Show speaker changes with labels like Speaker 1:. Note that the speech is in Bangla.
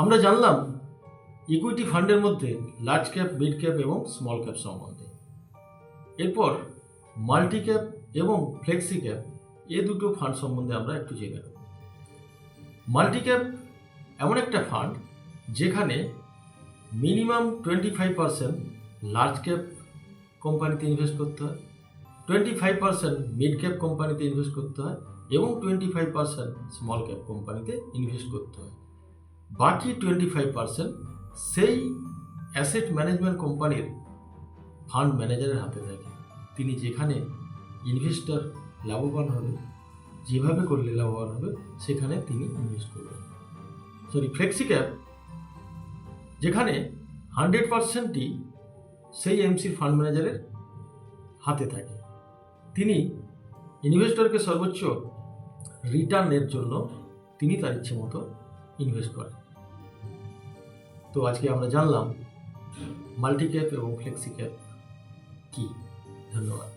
Speaker 1: আমরা জানলাম ইকুইটি ফান্ডের মধ্যে লার্জ ক্যাপ, মিড ক্যাপ এবং স্মল ক্যাপ সম্বন্ধে। এরপর মাল্টি ক্যাপ এবং ফ্লেক্সি ক্যাপ দুটো ফান্ড সম্বন্ধে আমরা একটু জেনে নেব। মাল্টি ক্যাপ এমন একটা ফান্ড যেখানে মিনিমাম 25% লার্জ ক্যাপ কোম্পানিতে ইনভেস্ট করতে হয়, 25% মিড ক্যাপ কোম্পানিতে ইনভেস্ট করতে হয় এবং 25% স্মল ক্যাপ কোম্পানিতে ইনভেস্ট করতে হয়। বাকি 25% সেই অ্যাসেট ম্যানেজমেন্ট কোম্পানির ফান্ড ম্যানেজারের হাতে থাকে। তিনি যেখানে ইনভেস্টর লাভবান হবে, যেভাবে করলে লাভবান হবে, সেখানে তিনি ইনভেস্ট করবেন। ফ্লেক্সি ক্যাপ যেখানে 100%ই সেই এমসির ফান্ড ম্যানেজারের হাতে থাকে। তিনি ইনভেস্টরকে সর্বোচ্চ রিটার্নের জন্য তিনি তার ইচ্ছে মতো ইনভেস্ট করেন। তো আজকে আমরা জানলাম মাল্টি ক্যাপ এবং ফ্লেক্সি ক্যাপ কি। ধন্যবাদ।